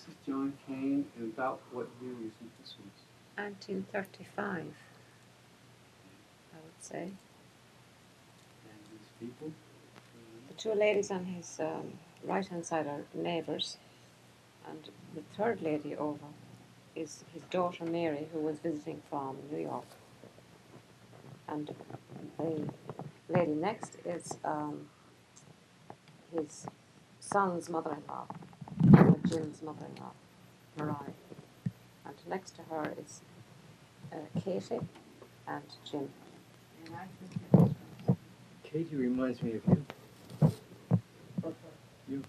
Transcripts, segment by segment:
This is John Kane, and about what year you think this was? 1935, I would say. And these people? The two ladies on his right-hand side are neighbours, and the third lady over is his daughter Mary, who was visiting from New York. And the lady next is his son's mother-in-law, Jim's mother-in-law, Mariah. And next to her is Katie and Jim. Katie reminds me of you. You.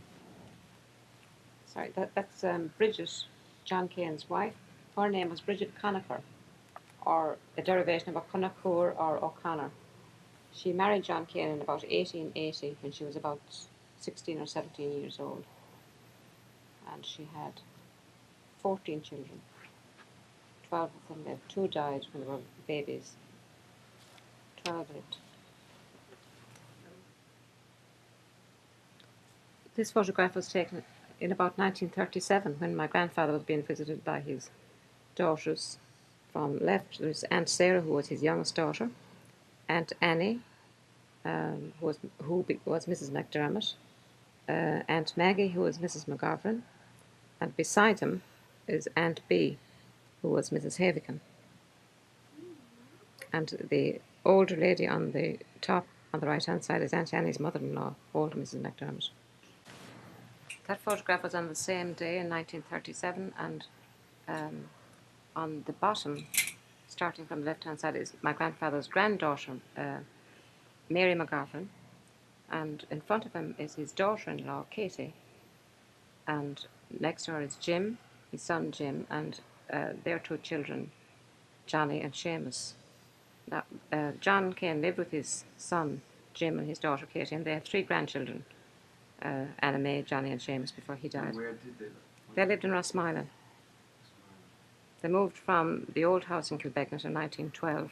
Sorry, that's Bridget, John Kane's wife. Her name was Bridget Conacher, or a derivation of O'Connachour or O'Connor. She married John Kane in about 1880 when she was about 16 or 17 years old. And she had 14 children. 12 of them lived. 2 died when they were babies. 12 lived. This photograph was taken in about 1937 when my grandfather was being visited by his daughters. From left, there's Aunt Sarah, who was his youngest daughter, Aunt Annie, who was Mrs. McDermott, Aunt Maggie, who was Mrs. McGovern, and beside him is Aunt Bee, who was Mrs. Havican. And the older lady on the top, on the right-hand side, is Aunt Annie's mother-in-law, old Mrs. McDermott. That photograph was on the same day in 1937, and on the bottom, starting from the left-hand side, is my grandfather's granddaughter, Mary McGovern, and in front of him is his daughter-in-law, Katie, and next to her is Jim, his son Jim, and their 2 children, Johnny and Seamus. Now, John Kane lived with his son Jim and his daughter Katie, and they had 3 grandchildren, Anna May, Johnny and Seamus, before he died. And where did they live? They lived in Rosmylan. They moved from the old house in Kilbecknet in 1912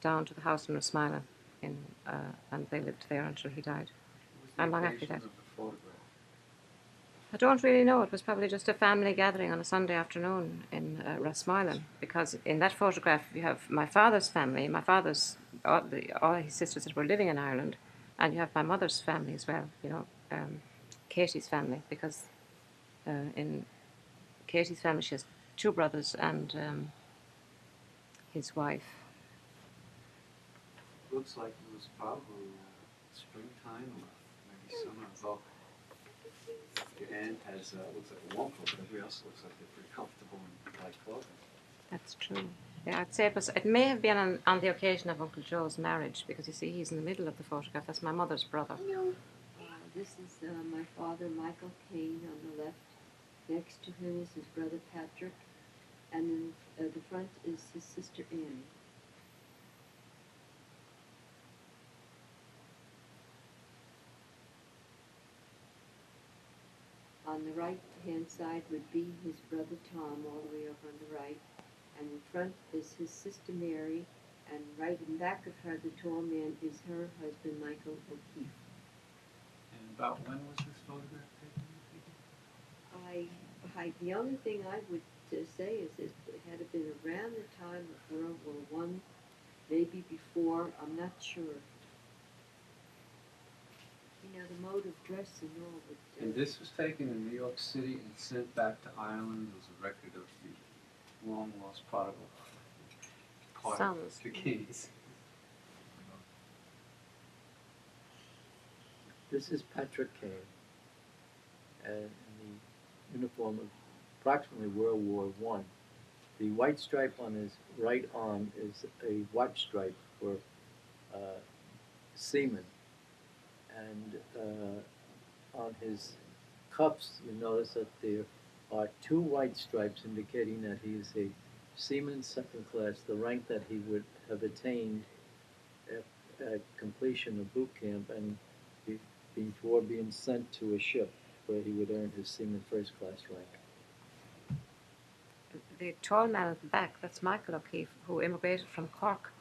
down to the house in Rosmylan, and they lived there until he died. And long after that. I don't really know. It was probably just a family gathering on a Sunday afternoon in Rosmylan, because in that photograph you have my father's family, my father's, all his sisters that were living in Ireland, and you have my mother's family as well, Katie's family, because in Katie's family she has 2 brothers and his wife. Looks like it was probably springtime or maybe summer. Although your aunt has looks like a warm coat, but everybody else looks like they're pretty comfortable in light clothing. That's true. Yeah, I'd say it may have been on the occasion of Uncle Joe's marriage, because you see he's in the middle of the photograph. That's my mother's brother. This is my father, Michael Kane, on the left. Next to him is his brother Patrick, and in the front is his sister Annie. On the right-hand side would be his brother Tom, all the way over on the right, and in front is his sister Mary, and right in back of her, the tall man, is her husband, Michael O'Keefe. And about when was this photograph taken? The only thing I would say is it had it been around the time of World War I, maybe before, I'm not sure. The mode of dress and all. But, and this was taken in New York City and sent back to Ireland as a record of the long-lost prodigal part of the Kings. This is Patrick Kane, and in the uniform of approximately World War I. The white stripe on his right arm is a watch stripe for seamen, and on his cuffs you notice that there are 2 white stripes indicating that he is a seaman second class, the rank that he would have attained at completion of boot camp and before being sent to a ship where he would earn his seaman first class rank. The tall man at the back, that's Michael O'Keefe, who immigrated from Cork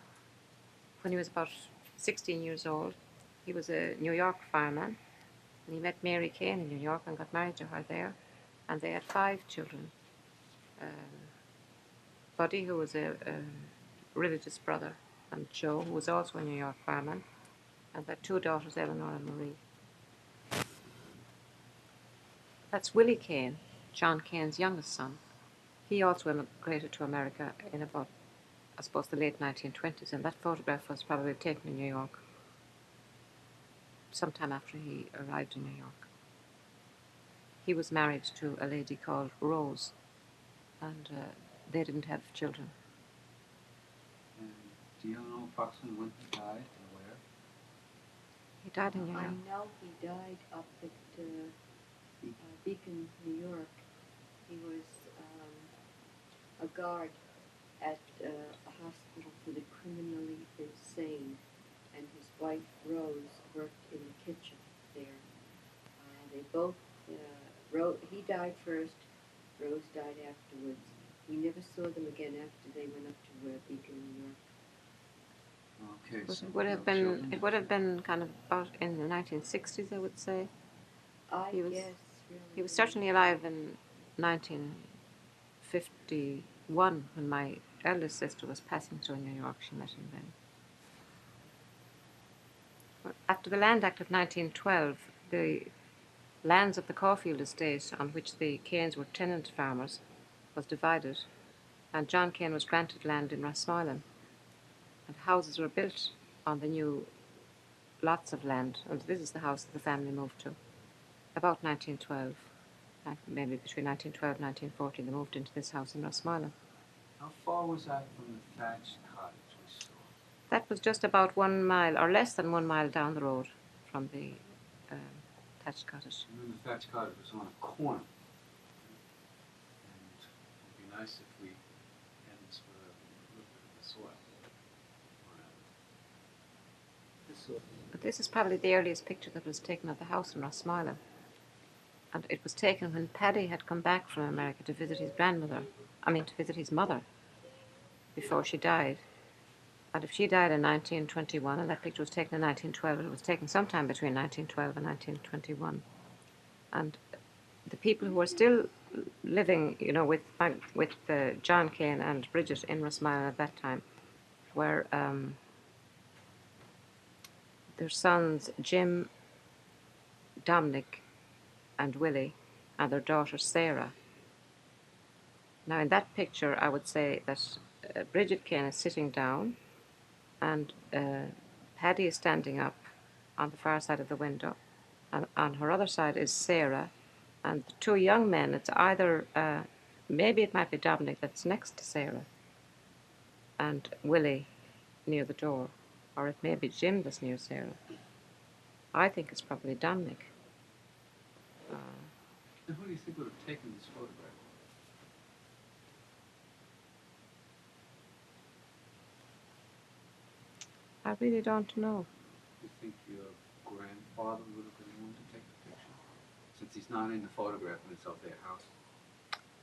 when he was about 16 years old. He was a New York fireman, and he met Mary Kane in New York and got married to her there. and they had 5 children. Buddy, who was a religious brother, and Joe, who was also a New York fireman, and their 2 daughters, Eleanor and Marie. That's Willie Kane, John Kane's youngest son. He also immigrated to America in about, I suppose, the late 1920s, and that photograph was probably taken in New York sometime after he arrived in New York. He was married to a lady called Rose, and they didn't have children. And do you know approximately when he died and where? He died in New I York. know he died up at Beacon, New York. He was a guard at a hospital for the criminally insane, and his wife Rose worked in the kitchen there. They both, he died first, Rose died afterwards. We never saw them again after they went up to Beacon, New York. Okay, But so it would have no been children. it would have been kind of about in the 1960s, I would say. I He was- guess, really. He was certainly alive in 1951 when my eldest sister was passing through New York. She met him then. But after the Land Act of 1912, the lands of the Caulfield estate, on which the Kanes were tenant farmers, was divided, and John Kane was granted land in Rathsmillan, and houses were built on the new lots of land, and this is the house that the family moved to. About 1912, maybe between 1912 and 1914, they moved into this house in Rathsmillan. How far was that from the thatched cottage we saw? That was just about 1 mile, or less than 1 mile down the road from the thatched cottage. And then the thatched cottage was on a corner. And it would be nice if we had this with a little bit of the soil. But this is probably the earliest picture that was taken of the house in Rathsmillan. And it was taken when Paddy had come back from America to visit his to visit his mother before she died. And if she died in 1921, and that picture was taken in 1912, it was taken sometime between 1912 and 1921. And the people who were still living, with John Kane and Bridget in Rathsmillan at that time were their sons Jim, Dominic, and Willie, and their daughter Sarah. Now, in that picture, I would say that Bridget Kane is sitting down, and Paddy is standing up on the far side of the window, and on her other side is Sarah, and the 2 young men. It's either maybe it might be Dominic that's next to Sarah, and Willie near the door, or it may be Jim that's near Sarah. I think it's probably Dominic. And who do you think would have taken this photograph? I really don't know. Do you think your grandfather would have been the one to take the picture? Since he's not in the photograph and it's of their house.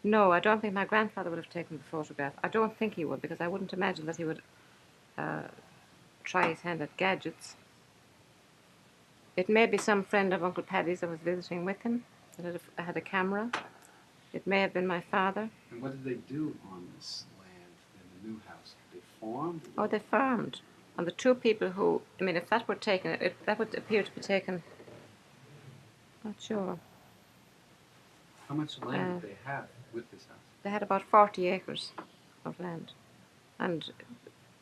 No, I don't think my grandfather would have taken the photograph. I don't think he would, because I wouldn't imagine that he would try his hand at gadgets. It may be some friend of Uncle Paddy's that was visiting with him that had a camera. It may have been my father. And what did they do on this land in the new house? Did they farm? Oh, they farmed. And the 2 people who, if that were taken, that would appear to be taken, not sure. How much land did they have with this house? They had about 40 acres of land. And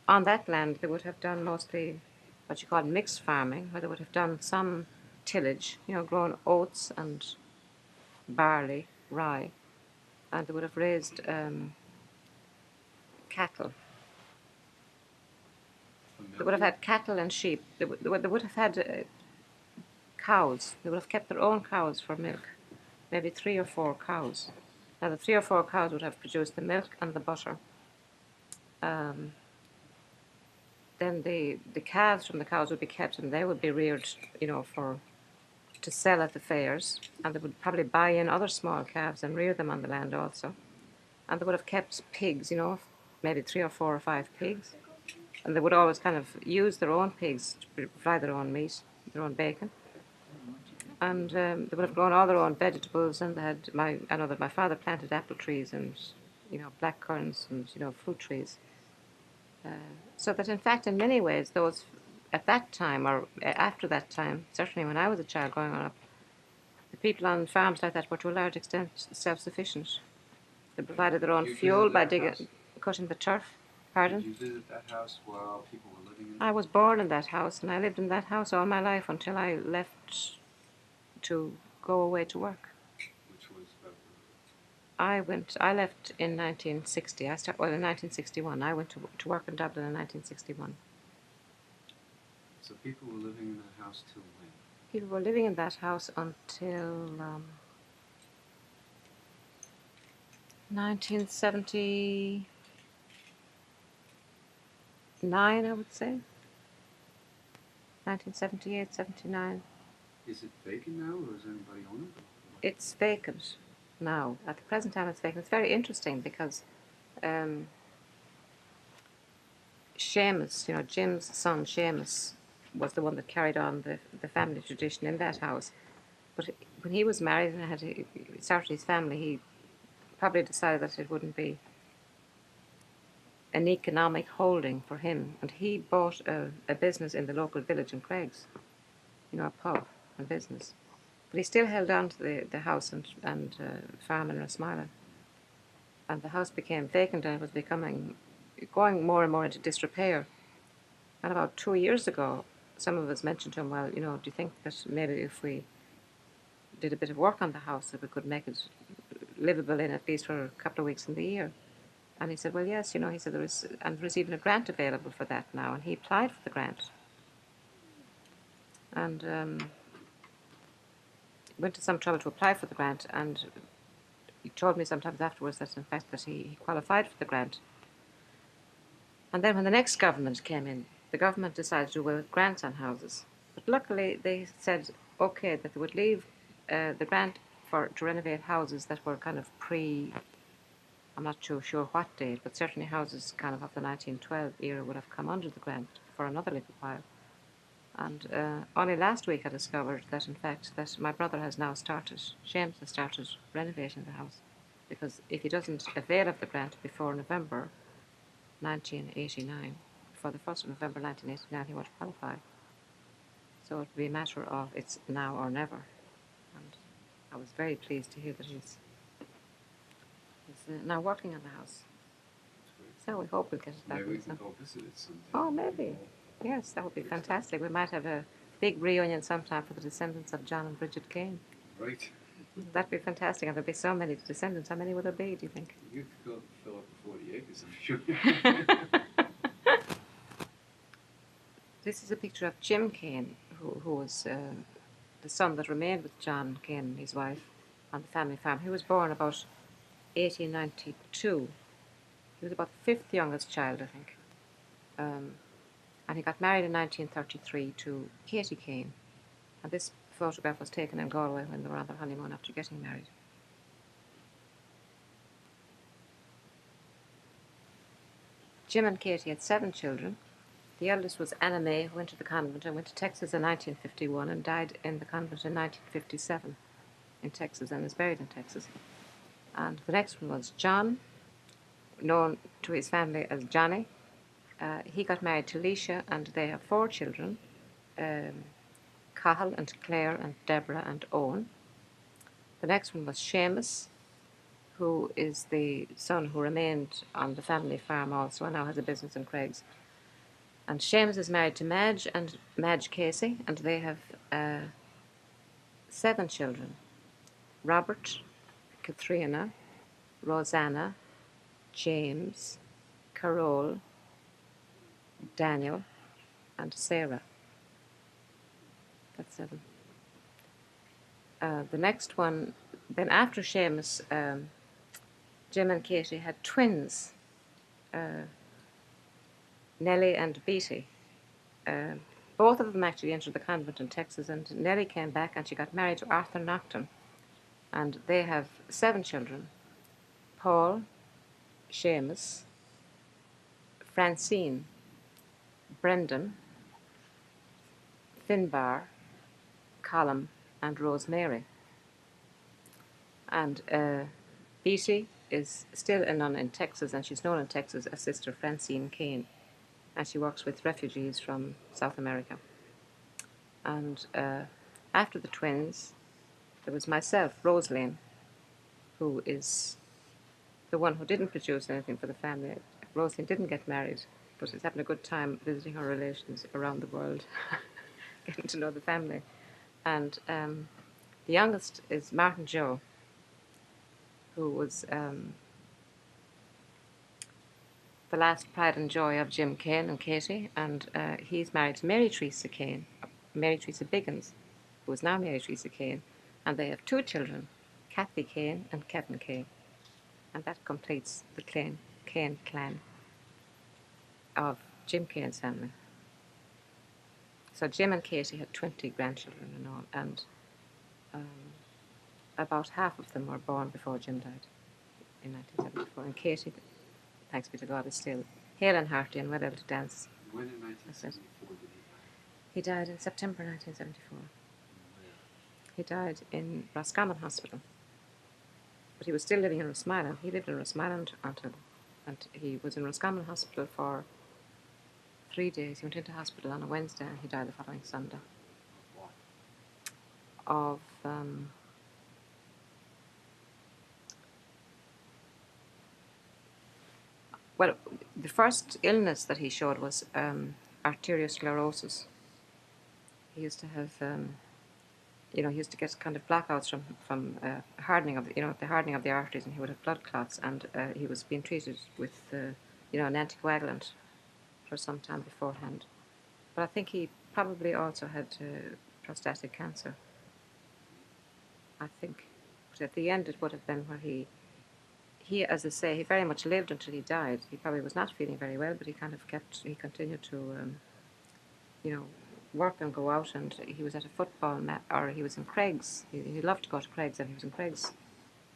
on that land, they would have done mostly what you call mixed farming, where they would have done some tillage, grown oats and barley, rye, and they would have raised cattle. They would have had cattle and sheep. They would have had cows. They would have kept their own cows for milk, maybe 3 or 4 cows. Now, the 3 or 4 cows would have produced the milk and the butter. Then the calves from the cows would be kept, and they would be reared, to sell at the fairs. And they would probably buy in other small calves and rear them on the land also. And they would have kept pigs, maybe 3 or 4 or 5 pigs. And they would always kind of use their own pigs to provide their own meat, their own bacon. and they would have grown all their own vegetables, and they had I know that my father planted apple trees and, black currants and, fruit trees. So that in fact, in many ways, those at that time or after that time, certainly when I was a child growing up, the people on farms like that were to a large extent self-sufficient. They provided their own Did you fuel visit by that house? cutting the turf. Pardon? Did you visit that house while people were living in it? I was born in that house, and I lived in that house all my life until I left to go away to work. Which was I left in 1960. In 1961. I went to work in Dublin in 1961. so people were living in that house till when? People were living in that house until 1979, I would say. 1978, 79. Is it vacant now, or is anybody on it? It's vacant now. At the present time, it's vacant. It's very interesting because Seamus, Jim's son, Seamus, was the one that carried on the family tradition in that house. But when he was married and started his family, he probably decided that it wouldn't be an economic holding for him. And he bought a business in the local village in Craigs, a pub and business. But he still held on to the house and farm in Rosmarlin. And the house became vacant, and it was going more and more into disrepair. And about 2 years ago, some of us mentioned to him, well, do you think that maybe if we did a bit of work on the house, that we could make it livable in at least for a couple of weeks in the year? And he said, well, yes, he said there's even a grant available for that now. And he applied for the grant. And went to some trouble to apply for the grant, and he told me sometimes afterwards that in fact that he qualified for the grant. And then when the next government came in, the government decided to do away with grants on houses. But luckily they said, okay, that they would leave the grant to renovate houses that were kind of I'm not too sure what date, but certainly houses kind of the 1912 era would have come under the grant for another little while. And only last week I discovered that in fact that my brother has now started, James has started renovating the house, because if he doesn't avail of the grant before November 1989, before the 1st of November 1989 he won't qualify. So it would be a matter of it's now or never. And I was very pleased to hear that he's now working on the house. So we hope we'll get it back. Maybe we can go visit it someday. Oh, maybe. Yes, that would be fantastic. We might have a big reunion sometime for the descendants of John and Bridget Kane. Right. That'd be fantastic. And there'd be so many descendants. How many would there be, do you think? You could go fill up 40 acres, I'm sure. This is a picture of Jim Kane, who was the son that remained with John Kane and his wife on the family farm. He was born about 1892. He was about the fifth youngest child, I think. And he got married in 1933 to Katie Kane. And this photograph was taken in Galway when they were on their honeymoon after getting married. Jim and Katie had 7 children. The eldest was Anna May, who went to the convent and went to Texas in 1951 and died in the convent in 1957 in Texas and is buried in Texas. And the next one was John, known to his family as Johnny. He got married to Leisha, and they have 4 children, Cathal and Claire and Deborah and Owen. The next one was Seamus, who is the son who remained on the family farm also and now has a business in Craigs. And Seamus is married to Madge Casey, and they have 7 children. Robert, Katrina, Rosanna, James, Carol, Daniel, and Sarah. That's 7. The next one, then after Seamus, Jim and Katie had twins, Nellie and Beattie. Both of them actually entered the convent in Texas, and Nellie came back and she got married to Arthur Nocton. And they have 7 children: Paul, Seamus, Francine, Brendan, Finbar, Colum, and Rosemary. And Beatty is still a nun in Texas, and she's known in Texas as Sister Francine Kane, and she works with refugees from South America. And after the twins, there was myself, Rosaline, who is the one who didn't produce anything for the family. Rosaline didn't get married, but is having a good time visiting her relations around the world, getting to know the family. And the youngest is Martin Joe, who was the last pride and joy of Jim Kane and Katie, and he's married to Mary Teresa Kane, Mary Teresa Biggins, who is now Mary Teresa Kane, and they have two children, Kathy Kane and Kevin Kane, and that completes the Kane clan of Jim Kane's family. So Jim and Katie had 20 grandchildren in all, and about half of them were born before Jim died in 1974, and Katie, thanks be to God, is still hale and hearty and well able to dance. When in 1974 did he die? He died in September 1974. He died in Roscommon Hospital. But he was still living in Rosmyland. He lived in Rosmyland and he was in Roscommon Hospital for 3 days. He went into hospital on a Wednesday and he died the following Sunday. Of well, the first illness that he showed was arteriosclerosis. He used to have, he used to get kind of blackouts from hardening of, the hardening of the arteries, and he would have blood clots, and he was being treated with, an anticoagulant for some time beforehand. But I think he probably also had prostatic cancer. I think. But at the end it would have been where he, as I say, he very much lived until he died. He probably was not feeling very well, but he continued to, work and go out, and he was at a football match, or he was in Craig's. He loved to go to Craig's, and he was in Craig's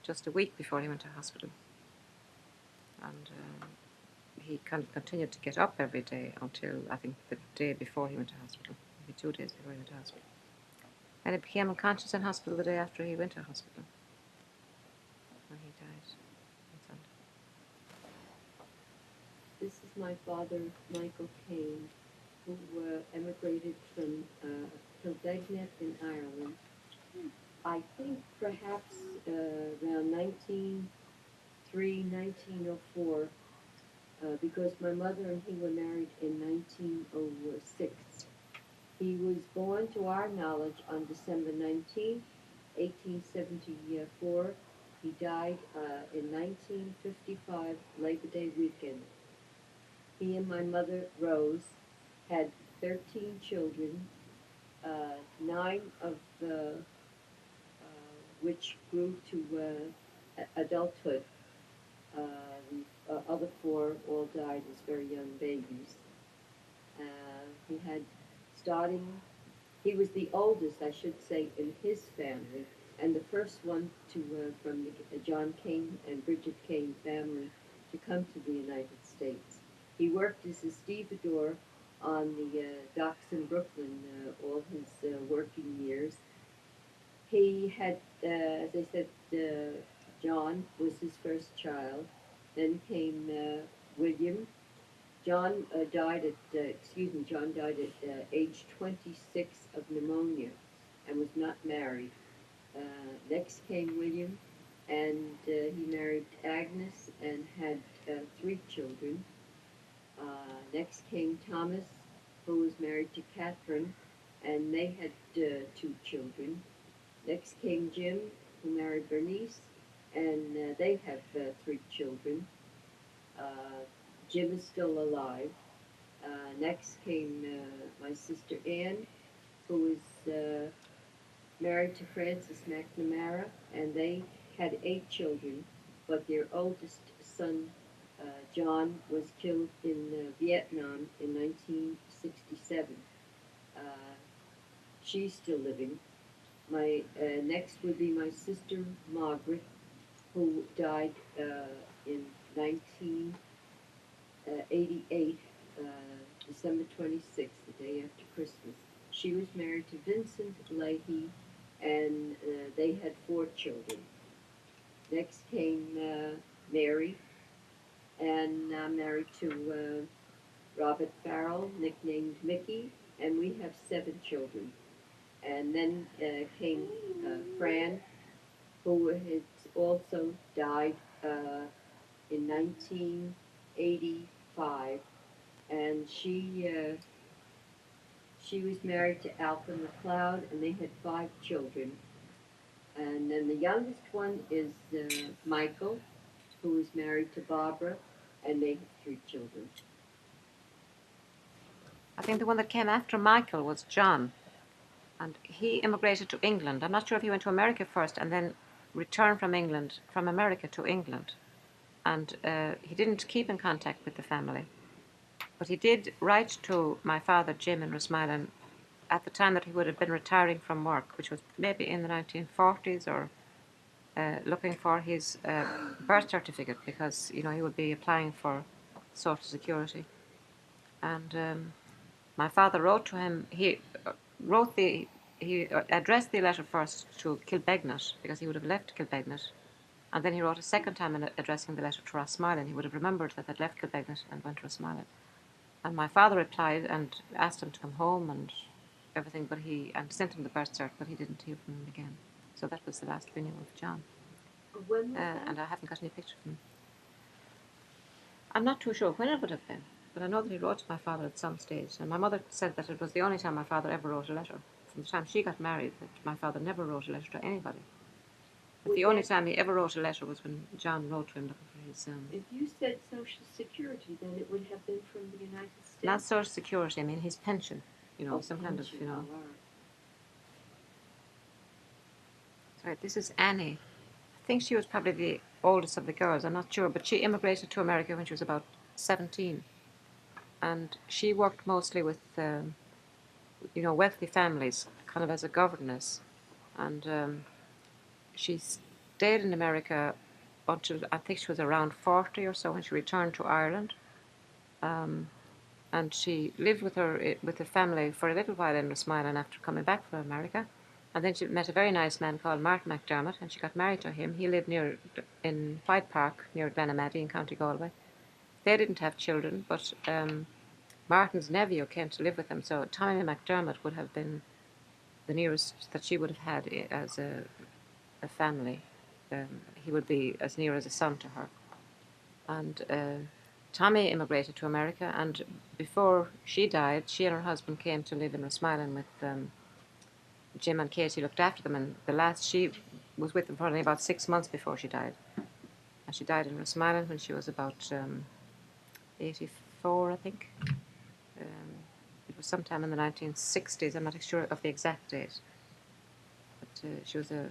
just a week before he went to hospital. And he kind of continued to get up every day until, I think, the day before he went to hospital, maybe 2 days before he went to hospital. And he became unconscious in hospital the day after he went to hospital, when he died on Sunday. This is my father, Michael Kane, who emigrated from Kildagnett in Ireland. I think perhaps around 1903, 1904, because my mother and he were married in 1906. He was born, to our knowledge, on December 19, 1874. He died in 1955, Labor Day weekend. He and my mother, Rose, had 13 children, 9 of which grew to adulthood. The other 4 all died as very young babies. He was the oldest, I should say, in his family, and the first one from the John Kane and Bridget Kane family to come to the United States. He worked as a stevedore on the docks in Brooklyn all his working years. He had, as I said, John was his first child. Then came William. John died at age 26 of pneumonia and was not married. Next came William, and he married Agnes and had 3 children. Next came Thomas, who was married to Catherine, and they had 2 children. Next came Jim, who married Bernice, and they have 3 children. Jim is still alive. Next came my sister Ann, who was married to Francis McNamara, and they had 8 children, but their oldest son, John, was killed in Vietnam in 1967. She's still living. My next would be my sister Margaret, who died in 1988, December 26th, the day after Christmas. She was married to Vincent Leahy, and they had 4 children. Next came Mary, and I'm married to Robert Farrell, nicknamed Mickey, and we have 7 children. And then came Fran, who has also died in 1985, and she was married to Alfred McLeod, and they had 5 children. And then the youngest one is Michael, who is married to Barbara, and they have 3 children. I think the one that came after Michael was John, and he immigrated to England. I'm not sure if he went to America first and then returned from America to England. And he didn't keep in contact with the family. But he did write to my father, Jim, in Rosmalen at the time that he would have been retiring from work, which was maybe in the 1940s, or looking for his birth certificate, because he would be applying for Social Security. And my father wrote to him. He addressed the letter first to Kilbegnet, because he would have left Kilbegnet, and then he wrote a second time in addressing the letter to Rosmalen. He would have remembered that they'd left Kilbegnet and went to Rosmalen. And my father replied and asked him to come home and everything, and sent him the birth cert, but he didn't hear from him again. So that was the last we knew of John. When was that? And I haven't got any picture of him. I'm not too sure when it would have been, but I know that he wrote to my father at some stage. And my mother said that it was the only time my father ever wrote a letter. From the time she got married, that my father never wrote a letter to anybody. But the only time he ever wrote a letter was when John wrote to him looking for his... If you said Social Security, then it would have been from the United States. Not Social Security, I mean his pension. Some kind of, pension. Oh, all right. Sorry, this is Annie. I think she was probably the oldest of the girls, I'm not sure, but she immigrated to America when she was about 17. And she worked mostly with, wealthy families, kind of as a governess. And she stayed in America until I think she was around 40 or so when she returned to Ireland. And she lived with the family for a little while in Rosmalen after coming back from America. And then she met a very nice man called Martin McDermott, and she got married to him. He lived in White Park, near Glenamady in County Galway. They didn't have children, but Martin's nephew came to live with them, so Tommy McDermott would have been the nearest that she would have had as a family. He would be as near as a son to her. And Tommy immigrated to America, and before she died, she and her husband came to live in Rosmalen with Jim and Katie looked after them, and she was with them for only about 6 months before she died. And she died in Rosmalen when she was about 84, I think. It was sometime in the 1960s, I'm not sure of the exact date. But she was a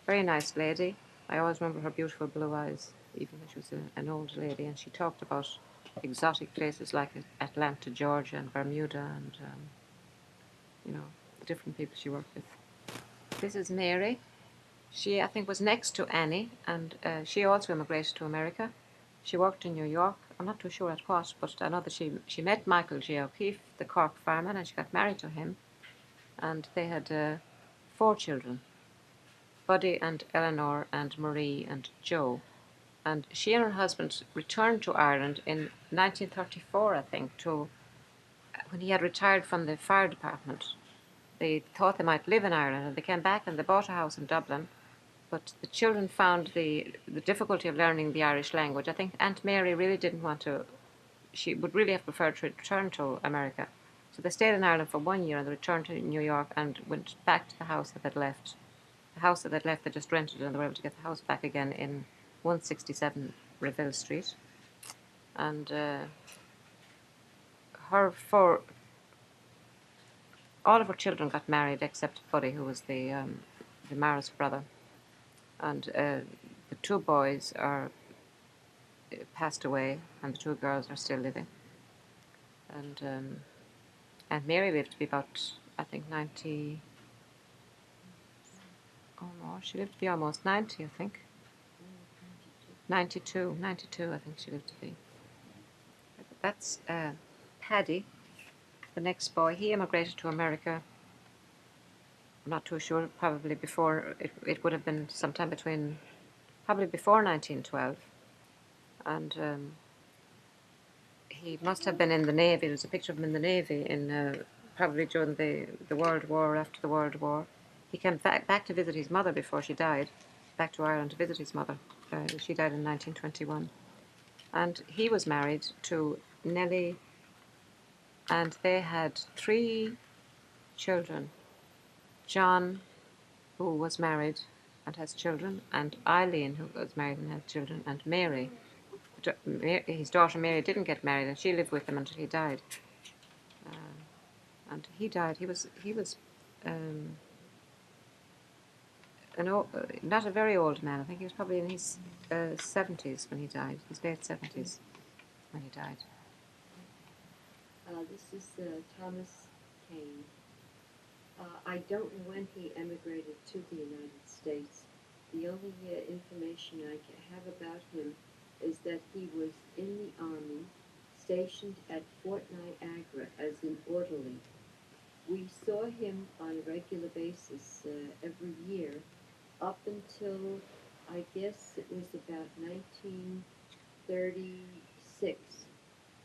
very nice lady. I always remember her beautiful blue eyes, even when she was an old lady, and she talked about exotic places like Atlanta, Georgia, and Bermuda, and the different people she worked with. This is Mary. She, I think, was next to Annie, and she also immigrated to America. She worked in New York. I'm not too sure at what, but I know that she met Michael J. O'Keefe, the Cork fireman, and she got married to him. And they had 4 children, Buddy and Eleanor and Marie and Joe. And she and her husband returned to Ireland in 1934, I think, when he had retired from the fire department. They thought they might live in Ireland, and they came back and they bought a house in Dublin. But the children found the difficulty of learning the Irish language. I think Aunt Mary really didn't want to. She would really have preferred to return to America. So they stayed in Ireland for 1 year and they returned to New York and went back to the house that they'd left. The house that they'd left, they just rented, and they were able to get the house back again in 167 Reville Street. And all of her children got married except Buddy, who was the Mara's brother. And the 2 boys are passed away, and the 2 girls are still living. And Mary lived to be about, I think, 90. Oh no, she lived to be almost 90, I think. 92, I think she lived to be. That's Paddy, the next boy. He immigrated to America I'm not too sure, probably before, it would have been sometime between, probably before 1912. And he must have been in the Navy. There's a picture of him in the Navy probably during the World War, after the World War. He came back to visit his mother before she died, back to Ireland to visit his mother. She died in 1921. And he was married to Nellie, and they had 3 children. John, who was married and has children, and Eileen, who was married and had children, and Mary. His daughter Mary didn't get married, and she lived with him until he died. And he died. He was um, not a very old man. I think he was probably in his 70s when he died. His late 70s when he died. This is Thomas Kane. I don't know when he emigrated to the United States. The only information I have about him is that he was in the Army, stationed at Fort Niagara as an orderly. We saw him on a regular basis every year up until, I guess it was about 1936.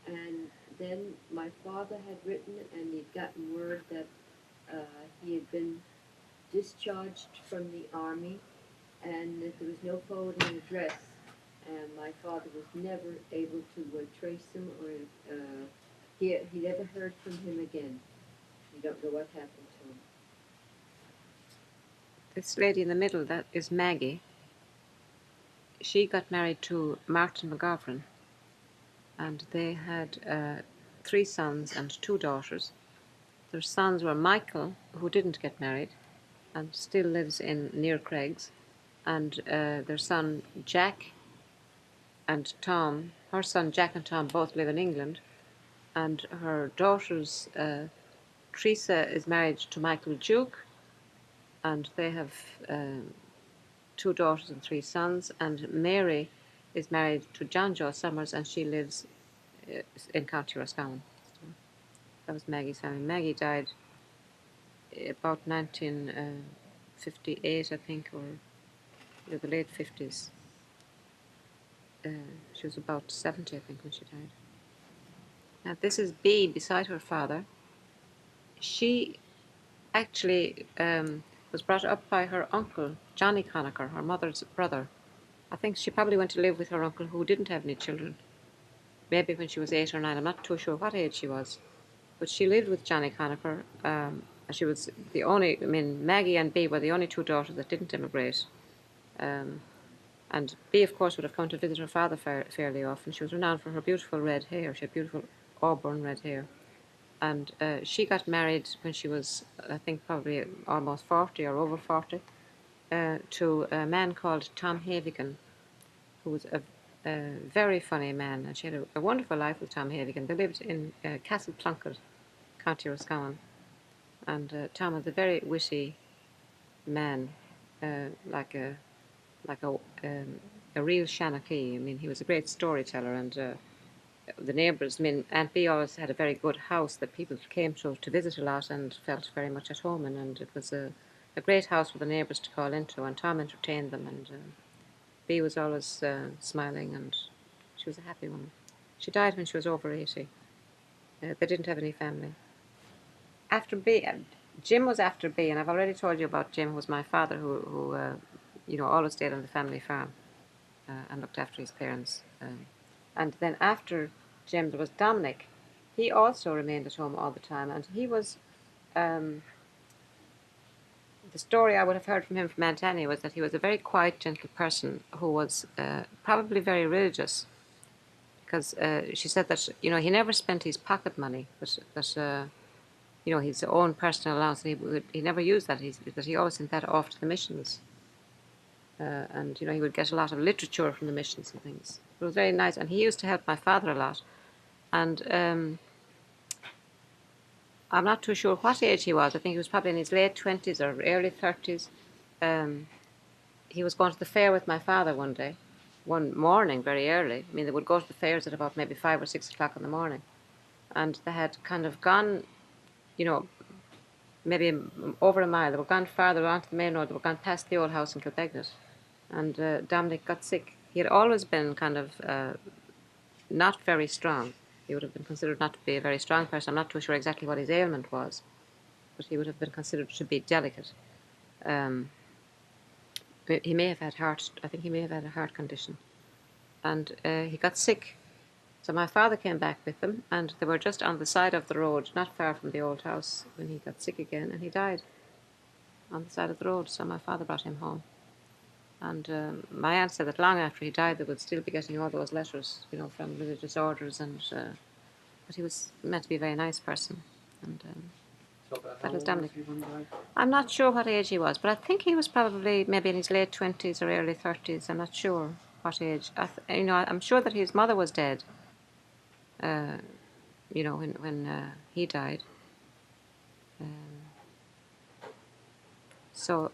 And then my father had written, and he'd gotten word that he had been discharged from the Army, and that there was no forwarding address. And my father was never able to trace him, or he never heard from him again. We don't know what happened to him. This lady in the middle, that is Maggie. She got married to Martin McGovern, and they had 3 sons and 2 daughters. Their sons were Michael, who didn't get married and still lives in near Craigs, and their son Jack and Tom. Her son Jack and Tom both live in England, and her daughters Teresa is married to Michael Duke, and they have 2 daughters and 3 sons, and Mary is married to John Joe Summers, and she lives in County Roscommon. So that was Maggie's family. Maggie died about 1958, I think, or the late 50s. She was about 70, I think, when she died. Now, this is Bea beside her father. She actually was brought up by her uncle, Johnny Conacher, her mother's brother. I think she probably went to live with her uncle, who didn't have any children. Maybe when she was 8 or 9, I'm not too sure what age she was. But she lived with Johnny Conacher. She was the only, Maggie and Bea were the only 2 daughters that didn't immigrate. And Bea, of course, would have come to visit her father fairly often. She was renowned for her beautiful red hair. She had beautiful auburn red hair. And she got married when she was, I think, probably almost 40 or over 40, to a man called Tom Havigan, who was a very funny man. And she had a wonderful life with Tom Havigan. They lived in Castle Plunkett, County Roscommon. And Tom was a very witty man, like a real Shanachie. He was a great storyteller, and the neighbours, Aunt Bea always had a very good house that people came to visit a lot and felt very much at home in, and it was a great house for the neighbours to call into, and Tom entertained them, and Bea was always smiling, and she was a happy woman. She died when she was over 80. They didn't have any family. After Bea, Jim was after Bea, and I've already told you about Jim, who was my father, who always stayed on the family farm and looked after his parents. And then after Jim, there was Dominic. He also remained at home all the time, and he was, the story I would have heard from him from Aunt Annie was that he was a very quiet, gentle person who was probably very religious, because she said that, he never spent his pocket money, but that his own personal allowance, and he never used that. He always sent that off to the missions. And he would get a lot of literature from the missions and things. It was very nice, and he used to help my father a lot. And I'm not too sure what age he was. I think he was probably in his late 20s or early 30s. He was going to the fair with my father one morning, very early. They would go to the fairs at about maybe 5 or 6 o'clock in the morning. And they had kind of gone, maybe over a mile. They were gone farther onto the main road. They were gone past the old house in Kilbegnet. And Dominic got sick. He had always been kind of not very strong. He would have been considered not to be a very strong person. I'm not too sure exactly what his ailment was, but he would have been considered to be delicate. He may have had I think he may have had a heart condition. And he got sick. So my father came back with them, and they were just on the side of the road, not far from the old house, when he got sick again, and he died on the side of the road. So my father brought him home. And my aunt said that long after he died, they would still be getting all those letters, from religious orders. And but he was meant to be a very nice person. And So about that how was old Dominic. was he when he died? I'm not sure what age he was, but I think he was probably maybe in his late 20s or early 30s. I'm not sure what age. I'm sure that his mother was dead. When he died. So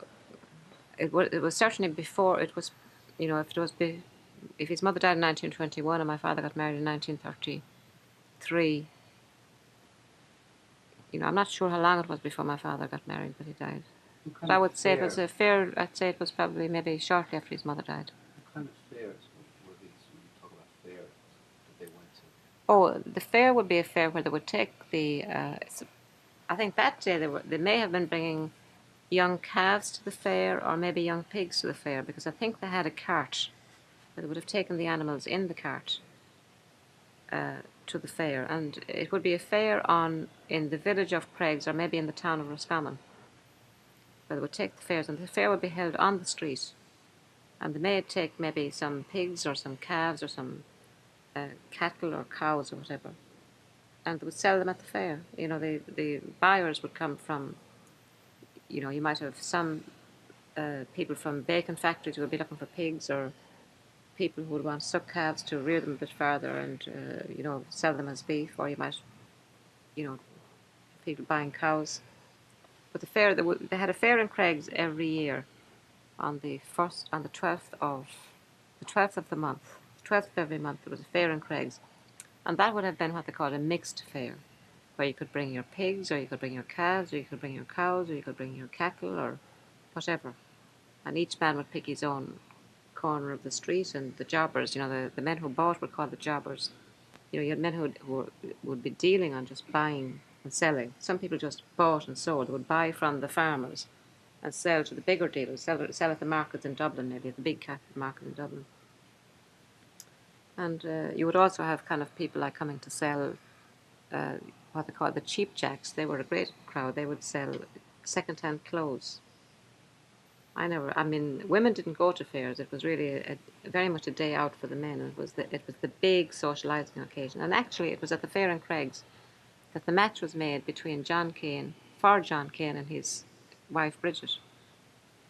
it was certainly before it was, if his mother died in 1921 and my father got married in 1933. I'm not sure how long it was before my father got married, but he died. What But kind I of would say it was fair- I'd say it was probably maybe shortly after his mother died. What kind of fairs were these when you talk about fairs that they went to? Oh, the fair would be a fair where they would take I think that day they may have been bringing young calves to the fair or maybe young pigs to the fair, because I think they had a cart where they would have taken the animals in the cart to the fair. And it would be a fair in the village of Craigs or maybe in the town of Roscommon, where they would take the fairs, and the fair would be held on the street. And they may take maybe some pigs or some calves or some cattle or cows or whatever, and they would sell them at the fair. The buyers would come from, you might have some people from bacon factories who would be looking for pigs, or people who would want suck calves to rear them a bit farther and, sell them as beef, or you might, you know, people buying cows. But the fair, they had a fair in Craigs every year on the 12th of the month, the 12th of every month. There was a fair in Craigs, and that would have been what they called a mixed fair, where you could bring your pigs, or you could bring your calves, or you could bring your cows, or you could bring your cattle, or whatever. And each man would pick his own corner of the street, and the jobbers, the men who bought were called the jobbers. You had men who would be dealing on just buying and selling. Some people just bought and sold. They would buy from the farmers and sell to the bigger dealers, sell at the markets in Dublin, maybe at the big cattle market in Dublin. And you would also have kind of people like coming to sell what they call the cheap jacks. They were a great crowd. They would sell second-hand clothes. Women didn't go to fairs. It was really very much a day out for the men. It was the big socialising occasion. And actually, it was at the fair in Craigs that the match was made between John Kane and his wife Bridget.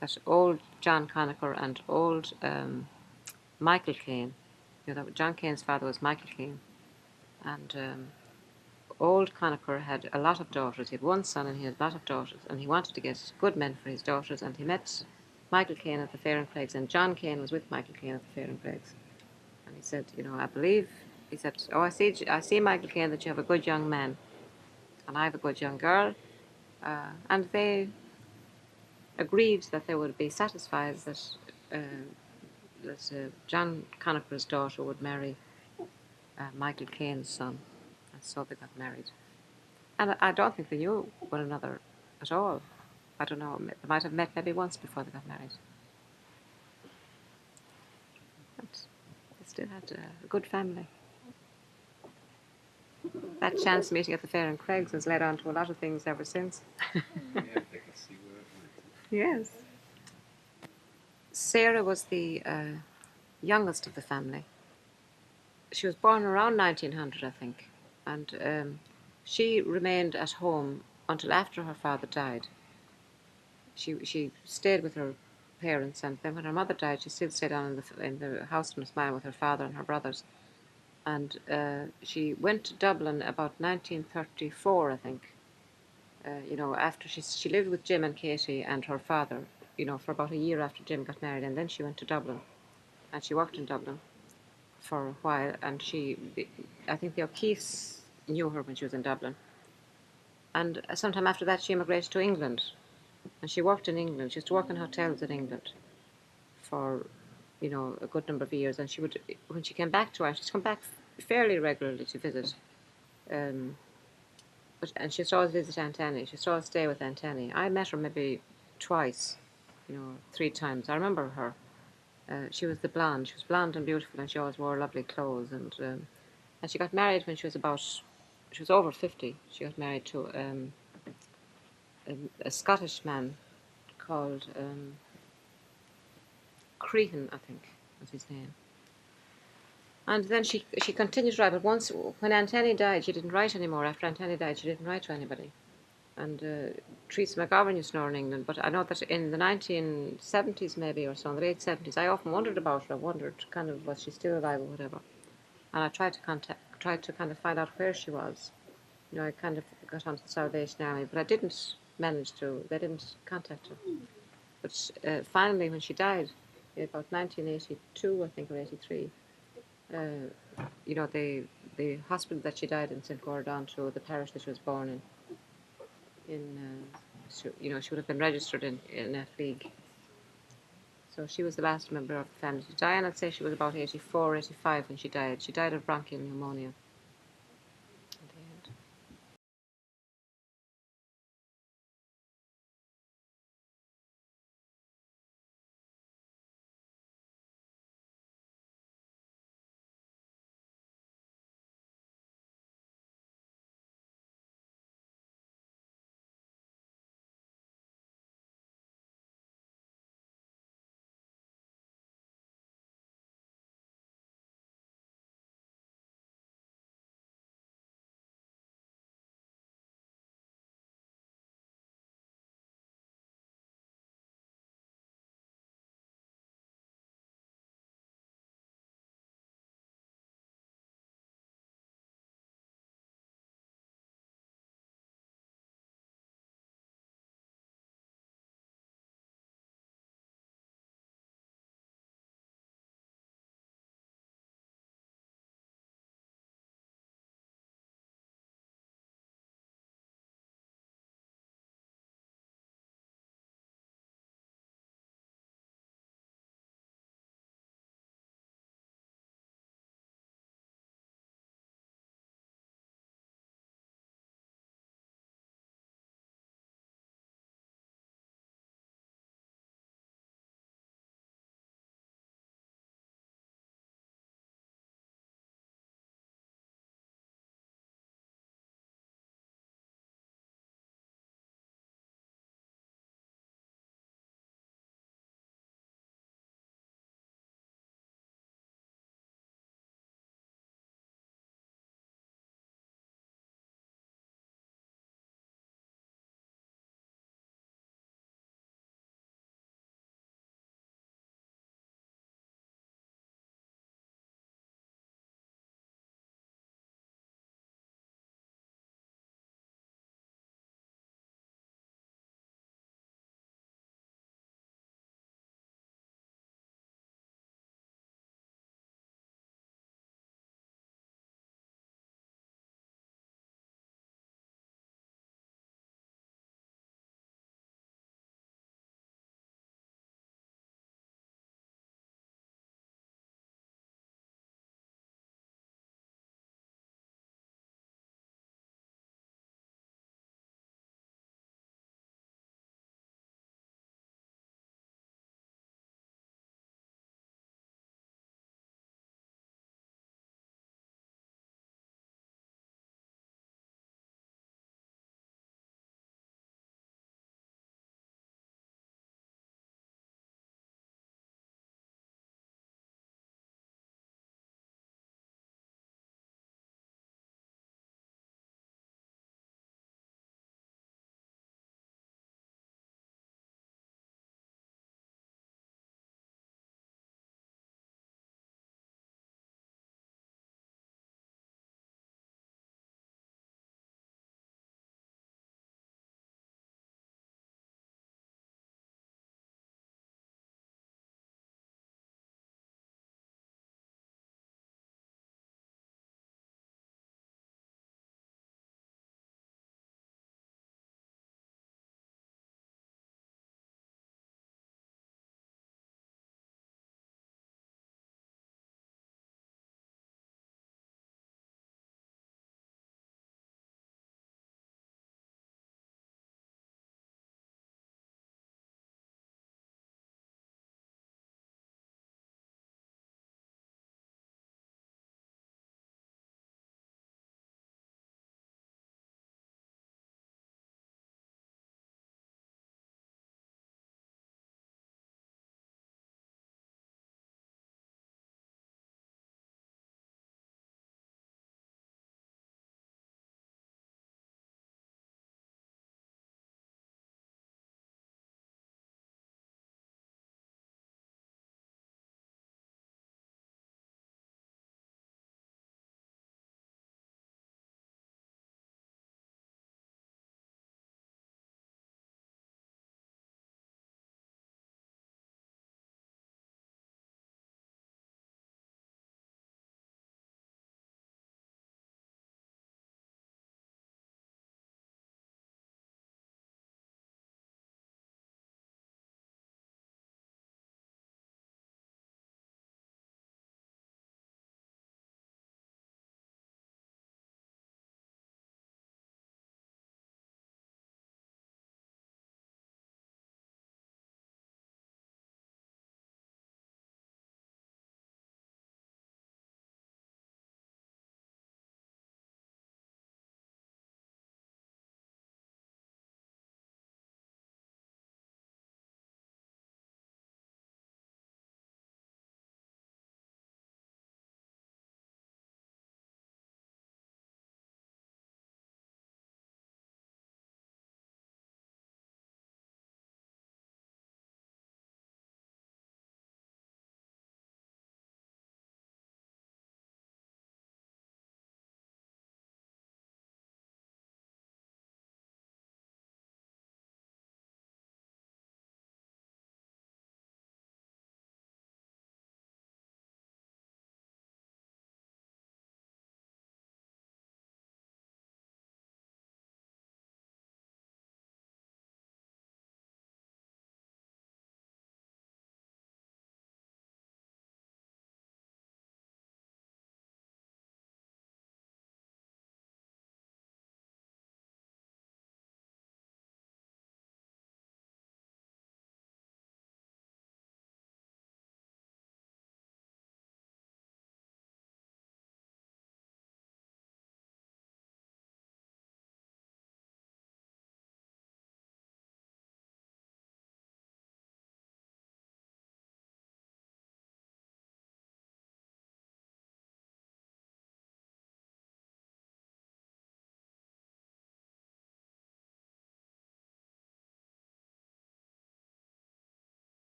That old John Conacher and old Michael Kane. That John Kane's father was Michael Kane, and old Conacher had a lot of daughters. He had one son and he had a lot of daughters, and he wanted to get good men for his daughters, and he met Michael Kane at the fair in Craigs, and John Kane was with Michael Kane at the fair in Craigs. And he said, I believe, he said, oh, I see, Michael Kane, that you have a good young man, and I have a good young girl. And they agreed that they would be satisfied that John Conacher's daughter would marry Michael Kane's son, and so they got married. And I don't think they knew one another at all. I don't know, they might have met maybe once before they got married. But they still had a good family. That chance meeting at the fair in Craigs has led on to a lot of things ever since. Yeah, if they could see where it went. Yes. Sarah was the youngest of the family. She was born around 1900, I think, and she remained at home until after her father died. She stayed with her parents, and then when her mother died, she still stayed on in the house in Smile with her father and her brothers. And she went to Dublin about 1934, I think. After she lived with Jim and Katie and her father, for about a year after Jim got married, and then she went to Dublin, and she worked in Dublin for a while, and I think the O'Keefes knew her when she was in Dublin, And sometime after that, she immigrated to England. And she worked in England. She used to work in hotels in England for, a good number of years. And she would, when she came back to Ireland, she'd come back fairly regularly to visit. Um, and she used to always visit Aunt Annie. She used to always stay with Aunt Annie. I met her maybe twice, 3 times. I remember her. She was the blonde. She was blonde and beautiful, and she always wore lovely clothes. And she got married when she was over 50. She got married to a Scottish man called Crehan, I think was his name. And then she continued to write, but once, when Aunt Annie died, she didn't write anymore. After Aunt Annie died, she didn't write to anybody. And Teresa McGovern used to know her in England, but I know that in the 1970s maybe, or so, in the late 70s, I often wondered about her. I wondered kind of, was she still alive or whatever. And I tried to kind of find out where she was. I kind of got onto the Salvation Army, but I didn't manage to. They didn't contact her. But finally, when she died, in about 1982, I think, or 83, the hospital that she died in St. Gordon, to the parish that she was born she would have been registered in F League. So she was the last member of the family to die, and I'd say she was about 84, 85 when she died. She died of bronchial pneumonia.